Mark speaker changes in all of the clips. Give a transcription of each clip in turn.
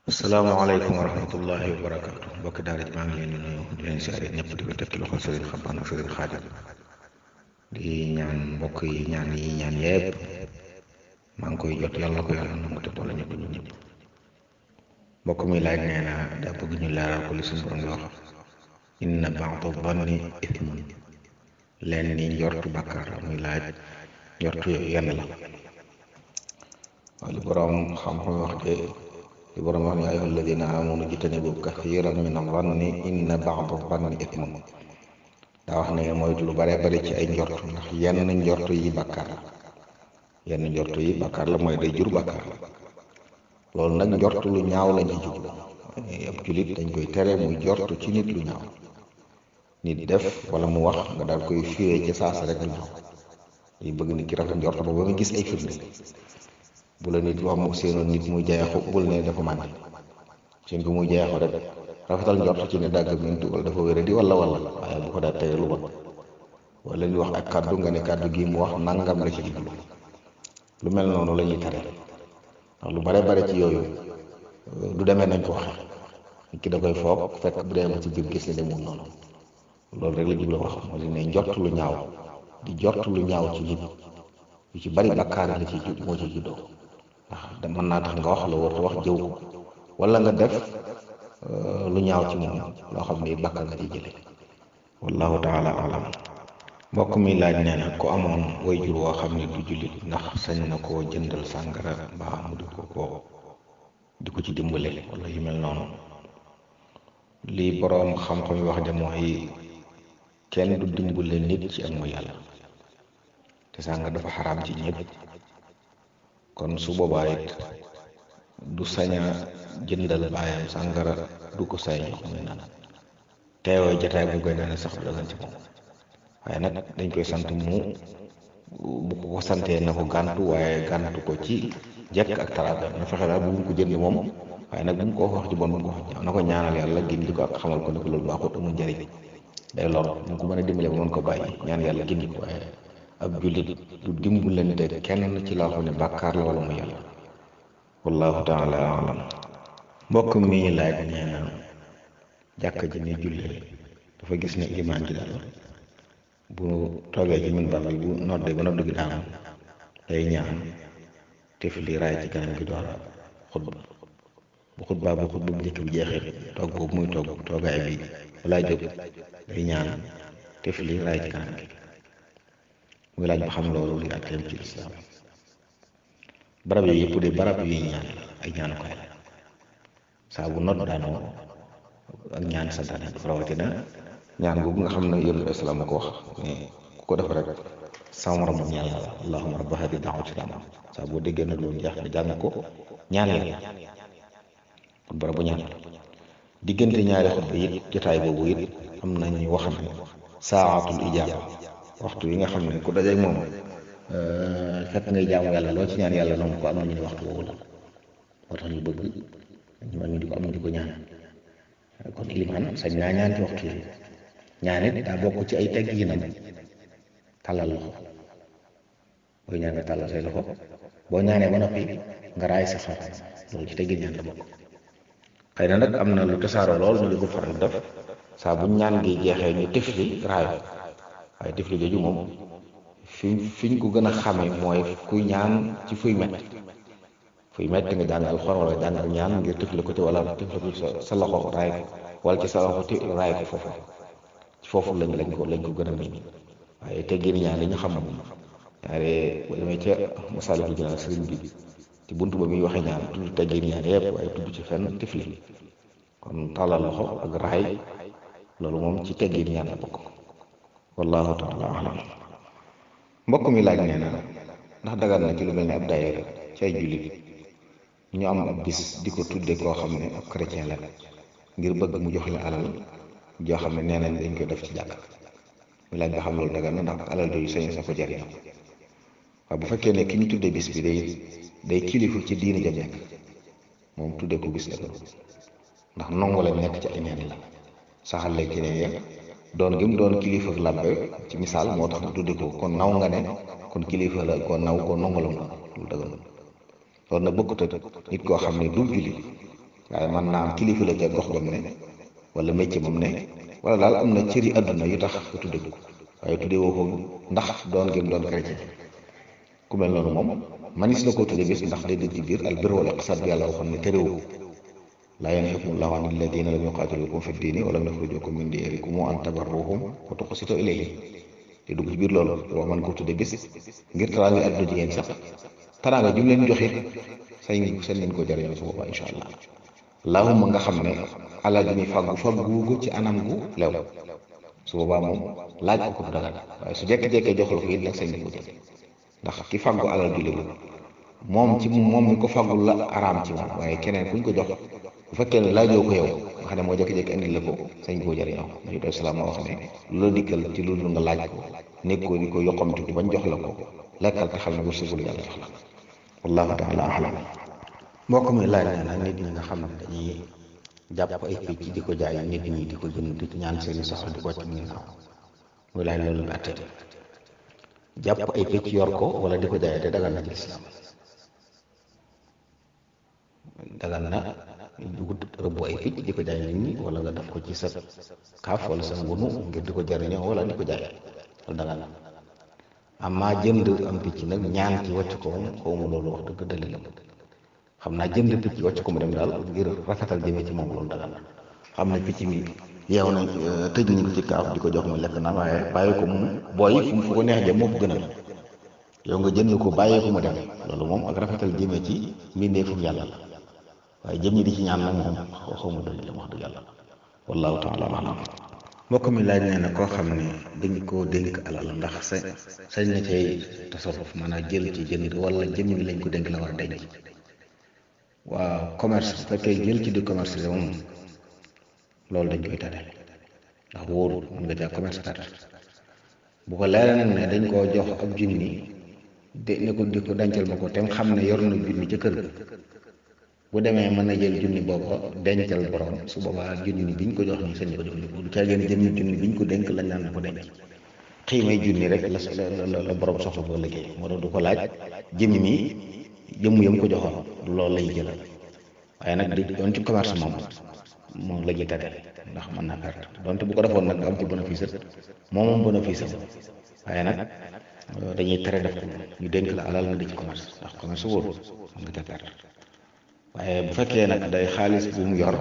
Speaker 1: asalaamaaleykum wa rahmatullahi wa barakaatu mbokki daara ji maa ngi leen di nuyu di leen siyaare ñëpp di ko teg ci loxo sëriñ Xabbaan ak sëriñ Xaadim di ñaan mbokk yi ñaan yépp maa ngi koy jot yàlla ko yàlla nangu te boole ñëpp ñun ñëpp mbokk mi laaj nee na daa bëgg ñu leeral ko li suñu borom di wax inna ba'da zanni ithmun leen ni njortu bàkkaar la muy laaj njortu yooyu yenn la waaye li borom xam-xam wax de li borom wax ne yaa ayyuha alladina amanu jtanibu kathiran min az-zanni inna ba'da az-zanni ithmun daa wax ne moytu lu bare bari ci ay njort ndax yenn njort yi bàkkaar la mooy day jur bàkkaar la loolu nag njort lu ñaaw lañ ci jublu ab julit dañ koy tere muy njort ci nit lu ñaaw nit def wala mu wax nga daal koy firee ci saasa rek lu ñaaw dañu bëgg nit ki rafet njort ba nga gis ay firnde bu la nit wax mu seenoon nit muy jeexu bul ne dafa màndi seen ko muy jeexu rek rafetal njort ci ne dàgg mintu wala dafa wéra di wala waaye bu ko daal tere lu bon wala ni wax ak kàddu nga ne kàddu gi mu wax nangam la ci jublu lu mel noonu la ñuy tere ndax lu bare bare ci yooyu du demee nañ ko waxe nit ki da koy foog fekk bu dee ba ci biir gis ne demul noonu loolu rek la jublu wax moo di ne njort lu ñaaw di jort lu ñaaw ci nit yu ci bari bakkaar la ci moo ci juddoo ndax mën naa tax nga wax la warta wax jëw ko wala nga def lu ñaaw ci moom loo xam ne bakkaar nga ci jële wallahu taala alam mbokk mi laaj nee na ku amoon way jur woo xam ne du jullit ndax sañ na koo jëndal sàngara mbaa mu di ko ci dimbale wala yu mel noonu lii boroom xam-xam yi wax de mooy kenn du dimbale nit ci ak mooy yàlla te sàngara dafa xaraam ci ñëpp kon su boobaa it du saña jëndal baayam sàngara du ko say jox muy naan teewoo jataay bu koy naan sax dagan ci moom waaye nag dañ koy sant mu bu ko santee na ko gàntu waaye gàntu ko ci jekk ak taraanga na fexe daal bu mu ko jënd moom waaye nag bu mu ko wax ci bon bu mu ko wax ñaaw na ko ñaanal yàlla gindi ko ak xamal ko ne ko loolu baaxut amul njëriñ day lor mu ko mën a dimbale ba mën ko bàyyi ñaan yàlla gindi ko waaye ab jullit du dimbalante kenn ci loo xam ne bàkkaar la wala mu yàlla wallahu taala alam mbokk mi laaj nee na jàkka ji ni jullee dafa gis ne ilimaan ji daal bu toogee ci minbar bi bu noddee ba nodd gi daanu day ñaan tifli raay ci kanam gi door a xutba bu xutba bu njëkk bi jeexee toog boobu muy toog toogaay bi balaa jóg day ñaan tifli raay ci kanam gi muy laaj ba xam loolu li atteem ci lislaam barab yooyu yëpp de barab yuy ñaan ay ñaanukaay la saa bu nodd daanoo ak ñaan santaane dafa rawatina ñaan googu nga xam ne yonent islaam ko wax ne ku ko def rek sama morom ñaan yàlla allahumma rabba hadi da'wati tamma saa boo déggee nag loolu jeex na jàng ko ñaan yàlla kon barabu ñaan diggante ñaari xutba it jotaay boobu it am nañu wax ne saatul ijaaba waxtu yi nga xam ne ku dajeeg moom fekk ngay jaamu yàlla loo ci ñaan yàlla noonu ko am nañu ne waxtu woowu la moo tax ñu bëgg ñu di ko am di ko ñaan kon ilimaan sañ naa ñaan ci waxtu yi ñaan it daa bokk ci ay tegg yi nam tàllal loxo booy ñaan nga tàllal say loxo boo ñaanee ba noppi nga raay sa xar loolu ci teggi ñaan la bokk xëy na nag am na lu tasaaroo lool ñu di ko faral def saa bu ñaan gi jeexee ñu tifli raay waaye tifli jooju moom fiñ ko gën a xamee mooy kuy ñaan ci fuy metti nga jàng alxuraan wala jàng ñaan ngir tifli ko ci wala tifli ko sa loxo raay ko wala ci sa loxo raay ko foofu lañ ko gën a miin waaye teggin ñaan li ñu xam moom ñaare boo demee ca Masaalikul Jinaan sëriñ bi ci buntu ba muy waxe ñaan tudd teggin ñaan yëpp waaye tudd ci fenn tifli kon tàllal loxo ak raay loolu moom ci teggin ñaan la bokk wallahu taala alam mbokk mi laaj nee na ndax dagal na ci lu mel ne ab daayira ci ay jullit ñu am ab bis di ko tudde koo xam ne ab chrétien la ngir bëgg mu jox la alal joo xam ne nee nañ dañ koy def ci jàkk mi laaj ba xam loolu dagal na ndax alal jooju sañ sa ko jariñ waaye bu fekkee ne ki ñu tudde bis bi day kilifa ci diini jam nekk moom tudde ko bis dagal ndax nongo la nekk ci ay neen la saxal leen ci ne ya doon gi mu doon kilifa làbbe ci misaal moo tax mu tudde ko kon naw nga ne kon kilifa la kon naw ko nongo la mu loolu dagal loolu nag bokkut ak nit koo xam ne du jullit waaye mën naa am kilifa la ca gox ba mu ne wala métier moom ne wala daal am na cëri àdduna yu tax ko tudde ko waaye tuddee woo ko ndax doon gëm doon chrétien ku mel noonu moom manis na koo tudde bis ndax day dëgg ci biir al birr wal iqtisad bi yàlla waxoon ne terewu ko laa yanhaakumullahu an alladina lam yuqatilukum fi ddini wa lam yukhrijukum min diyarikum an tabarruhum wa tuqsitu ilayhim te dugg ci biir loolu boo mën koo tudde bis ngir teraanga àdduna jigéen sax teraanga ju leen joxit sañ nañ ko jariñoo su boobaa incha allah allahumma nga xam ne alal ji muy faggu ko ci anam gu lew su boobaa moom laaj ko du dagal waaye su jekki-jekkee jox la ko it nag sañ ko jël ndax ki faggu alal ju lewu moom mi ko faggul la araam ci moom waaye keneen kuñ ko jox bu fekkee ne laajoo ko yow nga xam ne moo jekki-jekki indil la ko sañ koo jariñoo nabi doy salaam moo wax ne lu la dikkal ci loolu nga laaj ko nekkoo di ko yoqamti ko bañ jox la ko lekkal te xam ne wërsëgul yàlla jox la wallahu taala alam mbokk mi laaj na nag nit ñi nga xam ne dañuy jàpp ay picc di ko jaay nit ñi di ko jënd di ñaan seeni soxla di ko ci muy naaw muy laaj loolu bi àtte jàpp ay picc yor ko wala di ko jaay te dagal na ci lislaam dagal na dugut rëbbu ay picc di ko jaay nit ñi wala nga def ko ci sa kaaf wala sa ngunu ngir di ko jariñoo wala di ko jaay loolu dagal na amma jënd am picc nag ñaan ci wàcc ko moom xaw ma loolu wax dëgg dalilam xam naa jënd picc wàcc ko mu dem daal ngir rafetal jëmee ci moom loolu dagal na xam ne picc mi yeew nañ tëj nañ ko ci kaaf di ko jox mu lekk na waaye bàyyi ko mu booy fu ko neex jëm moo ko gënal yow nga jënd ko bàyyi ko mu dem loolu moom ak rafetal jëmee ci mbindeefum yàlla la waaye jëm ñi di ci ñaan nag moom xaw ma dalilam wax dëgg yàlla wallahu taala alam mbokk mi laaj nee na koo xam ne dañ koo dénk alal ndax sañ na cay tasarruf maanaam jël ci jënd wala jëm bi lañ ko dénk la war a denc waaw commerce bu fekkee jël ci di commerce la moom loolu dañ koy tere ndax wóorul mën nga caa commerce tere bu ko leeral nag ne dañ koo jox ab junni de ne ko di ko dencal ma ko te xam ne yor na junni ca kër ga bu demee mën na jël junni boobu dencal borom su boobaa junni biñ ko jox ni sañ ko jëfandikoo du caa génn jëmmi junni biñ ko dénk lañ naan ko denc xiimay junni rek la borom soxla boo liggéey moo tax du ko laaj jëmmi yam ko joxoon loolu lay jëlal waaye nag di doon ci commerce moom la ñuy tere ndax mën naa perte donte bu ko defoon nag nga am ci bénéfice moom bénéfice am waaye nag dañuy tere def ko ñu dénk la alal na di ci commerce ndax commerce wóorul mën nga ca perte waaye bu fekkee nag day xaalis bu mu yor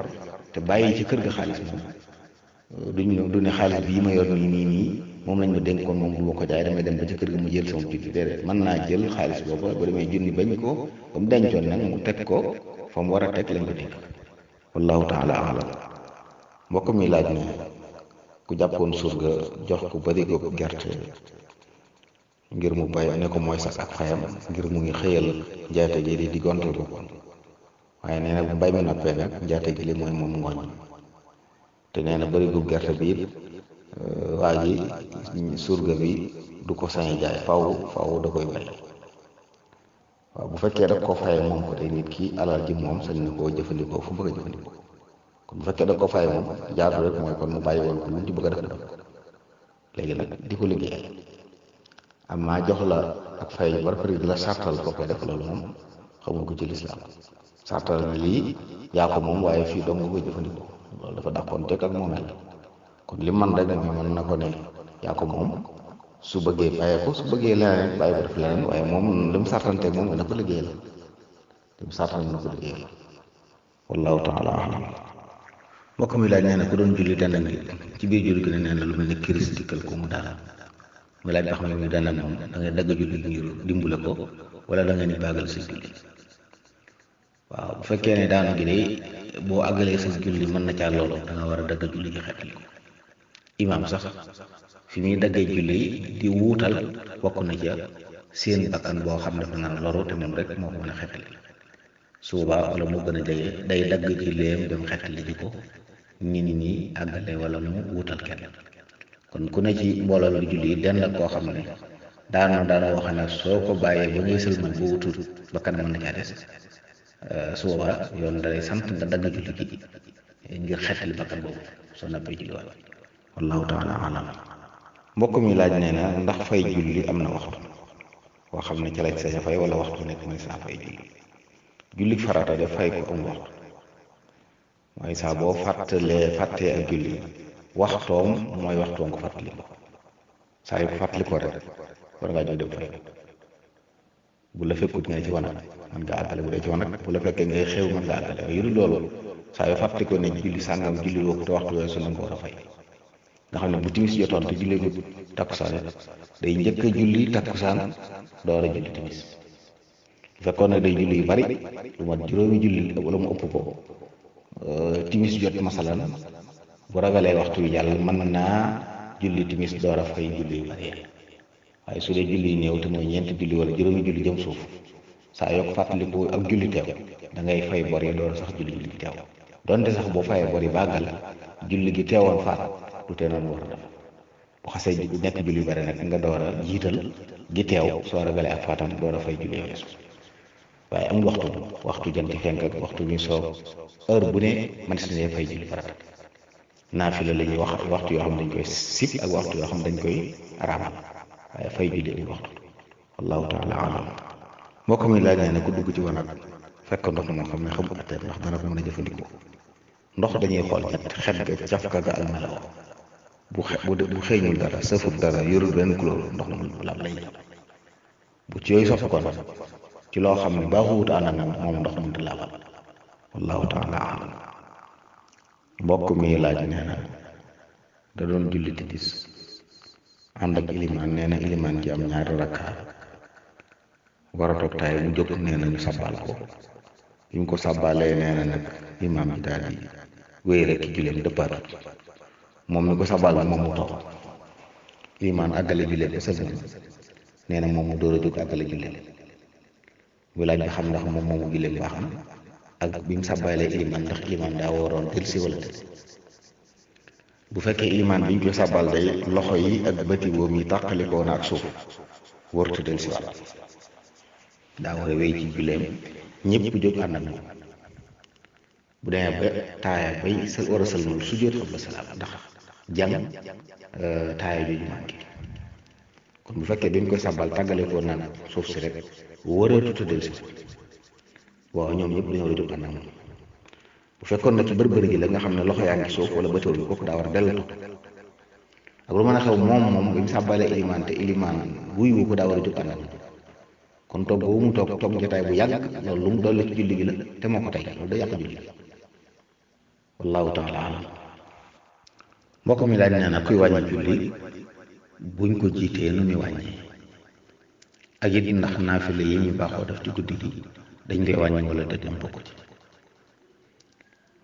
Speaker 1: te bàyyi ci kër ga xaalis moom du ne xaalis bii ma yor nii moom lañ ma dénkoon moom bu ma ko jaay damay dem ba ci kër ga mu jël sama junni déedéet mën naa jël xaalis boobu ba demee junni bañ ko ba mu dencoon nag mu teg ko fa mu war a teg lañ ko dénk wallahu taala alam mbokk mi laaj ne ku jàppoon surga jox ko bari ko gerte ngir mu bay ne ko mooy sax ak fayam ngir mu ngi xëyal njaate gi di gontal boppam waaye nee na bu mbay mi noppee nag njaate gi li mooy moom ngooñ te nee na bari gu gerte bi it waa ji surga bi du ko sañ jaay faaw da koy bay waaw bu fekkee daf ko faye moom ko tey nit ki alal ji moom sañ na koo jëfandikoo fu bëgg a jëfandikoo kon bu fekkee daf ko faye moom jaatu rek mooy kon mu bàyyi woon ko lu ci bëgg a def léegi nag di ko liggéey amma jox la ak fay yu bari di la sartal ko koy def loolu moom xamul ko ci lislaam sartal na lii yaa ko moom waaye fii dong nga koy jëfandikoo loolu dafa dàqoon teg ak moomeel kon li man rek mooy mën na ko ne yaa ko moom su bëggee bàyyee ko su bëggee leneen bàyyi ko def leneen waaye moom li mu sartanteeg moom na ko liggéeyal li mu sartan na ko liggéeyal wallahu taala alam mbokk mi laaj nee na ku doon julli dana ci biir julli gi ne nee na lu mel ne kiris dikkal ko mu daal mu laaj ba xam ne muy dana moom da ngay dagg julli ngir dimbule ko wala da nga ni baagal sa julli waaw bu fekkee ne daanu gi de boo àggalee sa julli mën na caa loolu da nga war a dagg julli gi xettali ko imaam sax fi muy daggee julli di wuutal bokk na ca seen bakkan boo xam dafa nar a loru te moom rek moo ko mën a xettali suubaa wala mu gën a jege day dagg julleem dem xettali ji ko nit ñi àggale wala mu wuutal kenn kon ku ne ci mbooloo mi di julli den ak koo xam ne daana wax ne soo ko bàyyee ba ngay sëlmal ba wutul bakkan mën na caa des suubaa yoon dalay sant nga dagg julli gi ngir xettali bakkan boobu soo nappee julliwaat wallahu taala alam mbokk mi laaj nee na ndax fay julli am na waxtu boo xam ne ca lañ sañ a fay wala waxtu nekk mooy saa fay julli farata def fay ko am waxtu mooy saa boo fàttee ak julli waxtoom mooy waxtoom ko fàttali ko saa yu ko fàttali ko rek war ngaa jóg dem fay bu la fekkut nga ci wanag mën nga àggale bu dee ci wanag bu la fekkee ngay xew mën nga àggale waaye yu dul loolu saa yu fàttali ko ne julli sàngam julli woo te waxtu weesu la nga war a fay nga xam ne bu timis jotoon te jullee ko takkusaan day njëkk a julli takkusaan door a julli timis bu fekkoon ne day julli yu bari lu mat juróomi julli wala mu ëpp ko timis jot masalan bu ragalee waxtu wi jàll mën naa julli timis door a fay julli yu bari waaye su dee julli yu néew te mooy ñeenti julli wala juróomi julli jëm suuf saa yoo ko fàttaliku ak julli teew da ngay fay bor yi door sax julli gi teew donte sax boo fayee bor yi bàggal julli gi teewoon faat du tee noonu war a def bu xasee nekk julli bari nag nga door a jiital gi teew soo ragalee ak faatam door a fay julli weesu waaye amul waxtu jant fenk ak waxtu bi soog heure bu ne man si ne fay julli farata naafila la ñuy wax waxtu yoo xam dañ koy sib ak waxtu yoo xam dañ koy araamal waaye fay julli ay waxtu wallahu taala alam mbokk mi laaj nee na ku dugg ci wanag fekk ndox moo xam ne xamu atteem ndax dana ko mën a jëfandikoo ndox dañuy xool ñett xet ga cafka ga ak melaw bu xeeñul dara sëfut dara yorul benn couleur ndox mu laab lay bu ci yooyu sopp kon ci loo xam ne baaxuwut ànd ak moom ndox mënta laabal wallahu taala alam mbokk mi laaj nee na da doon julli timis ànd ak ilimaan nee na ilimaan ji am ñaari rakka war a toog taay mu jóg nee na ñu sabbal ko bi mu ko sabbalee nee na nag imaam bi daal di wéy rek ki julleem dëppaatu moom mi ko sabbal moom mu toog ilimaan àggale julleem ba sëlmal nee na moom mu door a jóg àggale julleem bu laaj bi xam ndax moom moomu julleem baax na ak bi mu sabbalee ilimaan ndax ilimaan daa waroon delsi wala déet bu fekkee ilimaan bi ñu koy sabbal day loxo yi ak bëti boom yi tàqalikoo na ak suuf wartu delsi waat daa war a wéy ci julleem ñëpp jóg ànd ak moom bu demee ba taaya bay war a sëlmal sujjóot qabla salaam ndax jàng taaya jooju manqué kon bu fekkee bi ñu koy sabbal tàggalikoo na suuf si rek waratu delsi waaw ñoom ñëpp dañoo war a jóg ànd ak moom bu fekkoon na ci bërbëri gi la nga xam ne loxo yaa ngi suuf wala bëtoo bi kooku daa war a dellatu ak lu mën a xew moom bu ñu sàbbalee ilimaan te ilimaan wuyu ko daa war a jóg ànd ak moom kon toog boobu mu toog jotaay bu yàgg loolu lu mu dolli ci julli gi la te moo ko tey loolu day yàq julli wallahu taala alam mbokk mi laaj nee na kuy wàññi julli buñ ko jiitee nu muy wàññi ak it ndax naafile yi ñu baaxoo def ci guddi gi dañ koy wàññi wala déet ñu bokk ci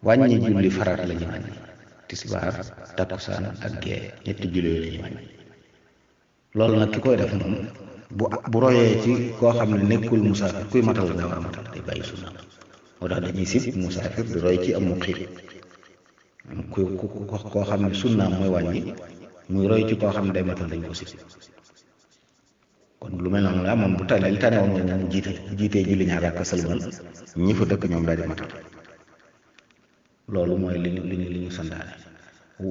Speaker 1: wàññi julli farat la ñu wàññi tisbaar takkusaan ak gee ñetti julli la ñuy wàññi loolu nag ki koy def moom bu royee ci koo xam ne nekkul musaafir kuy matal la war a matal day bàyyi sunna moo tax dañuy sib musaafir di roy ci am muqiim koo xam ne sunnaam mooy wàññi muy roy ci koo xam ne day matal dañ ko sib kon lu mel noonu la moom bu tane li tane woon mooy moom jiitee julli ñaar rakka sëlmal ñi fa dëkk ñoom daal di matal loolu mooy li ñu santaane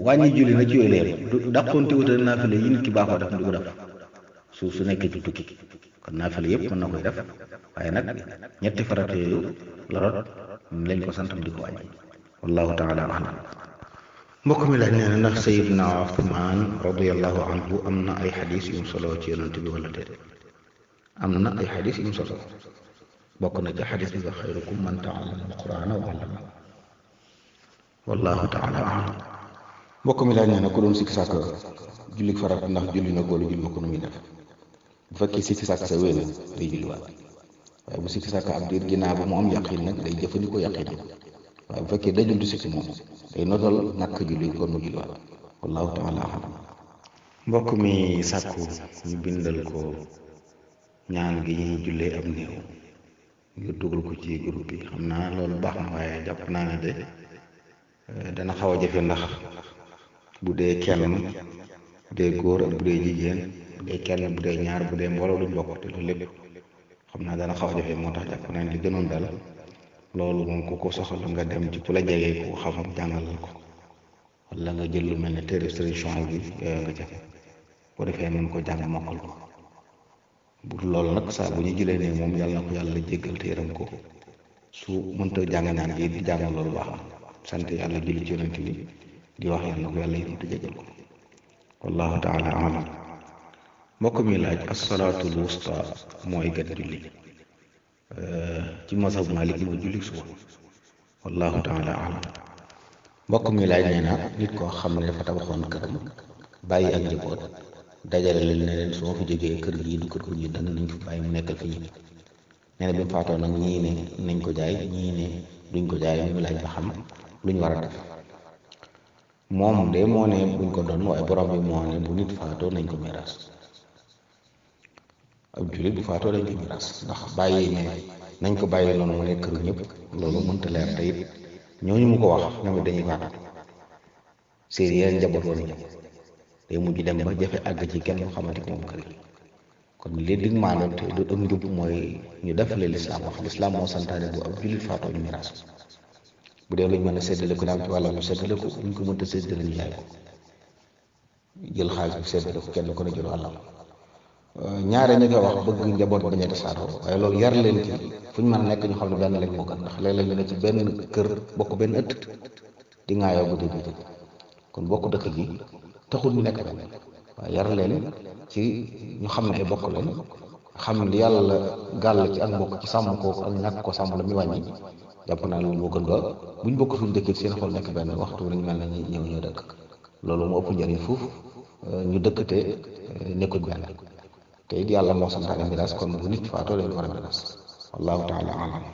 Speaker 1: wàññi julli na ci yooyu leer du dàqoonte wutal naafile yi nit ki baaxoo def du ko def su nekkee ci tukki kon naafile yëpp mën na koy def waaye nag ñetti farata yooyu la rot lañ ko santam di ko wàññi wallahu taala alam mbokk mi laaj nee na ndax sayidna Uthman radiallahu anhu am na ay xadis yu mu solo ci yonent bi wala déet am na ay xadis yu mu solo bokk na ci xadis bi nga xayrukum man taallama alqurana wa allama wallahu taala alam mbokk mi laaj nee na ku doon sikki sàkk julli farat ndax julli na ko wala julli ko nu muy def bu fekkee sikki sàkk sa wéy na day julliwaat waaye bu sikki sàkk ab diir ginnaaw ba mu am yaqin nag day jëfandikoo yaqinam waaye bu fekkee dajul du sikki moom day notal nakk julli kon mu julliwaat wallahu taala alam mbokk mi sàkku ñu bindal ko ñaan gi ñuy jullee am néew ngir dugal ko ci groupe bi xam naa loolu baax na waaye jàpp naa ne de dana xaw a jafe ndax bu dee kenn bu dee góor ak bu dee jigéen bu dee kenn bu dee ñaar bu dee mbooloo duñ bokk te loolu lépp xam naa dana xaw a jafe moo tax jàpp naa ne li gënoon daal loolu moom ku ko soxla nga dem ci ku la jege ku xam jàngalal ko wala nga jël lu mel ne téere solution bi nga jafe bu defee mën ko jàng mokkal ko bu loolu nag saa bu ñu jëlee ne moom yàlla na ko yàlla jéggal te yërëm ko su mënta jàng ñaan gi di jàng loolu baax na sant yàlla julli ci yonent bi di wax yàlla ko yàlla yërëm te jégal ko wallahu taala alam. mbokk mi laaj assalaatul wusta mooy gën julli ci mazhab Malik mooy julli suba wallahu taala alam. mbokk mi laaj nee na nit koo xam ne dafa tabaxoon këram bàyyi ak njaboot dajale leen ne leen su ma fi jógee kër gii du kër gu ñu dana nañ fi bàyyi mu nekkal fi ñi nee na bi mu faatoo nag ñii ne nañ ko jaay ñii ne duñ ko jaay ñu laaj ba xam luñ war a def. moom de moo ne buñ ko doon waaye borom bi moo ne bu nit faatoo nañ ko miraas. ab jullit bu faatoo dañ ko miraas ndax bàyyi ne nañ ko bàyyi noonu mu nekk këru ñëpp loolu mënta leer te it ñooñu mu ko wax ñoom it dañuy faatu seen yeneen njaboot wala ñëw day mujj dem ba jafe àgg ci kenn mu xamante ko moom kër yi kon li dig maandoon te du am njub mooy ñu defale lislaam wax lislaam moo santaane bu ab jullit faatoo ñu miraas bu dee luñ mën a séddale ko daam ci wàllam ñu séddale ko buñ ko mënta séddale ñu jaay ko jël xaalis bi séddale ko kenn ko ne jël wàllam. ñaare ñu koy wax bëgg njaboot bañ a tasaaroo waaye loolu yar leen ci fu ñu mën a nekk ñu xam ne benn lañ moo gën ndax léeg-léeg ñu ne ci benn kër bokk benn ëtt di ŋaayoo guddi bi kon bokk dëkk gi taxul ñu nekk benn waaye yar leen ci ñu xam ne ay bokk lañ xam li yàlla gàll ci ak mbokk ci sàmm ko ak ñàkk ko sàmm la muy wàññi jàpp naa loolu moo gën ba buñ bokk suñu dëkk seen xol nekk benn waxtu nañ mel ne ñëw ñoo dëkk loolu moo ëpp njëriñ fuuf ñu dëkk te nekkuñ benn te it yàlla moo santaane miraas kon bu nit faatoo leen war a miraas wallahu taala alam.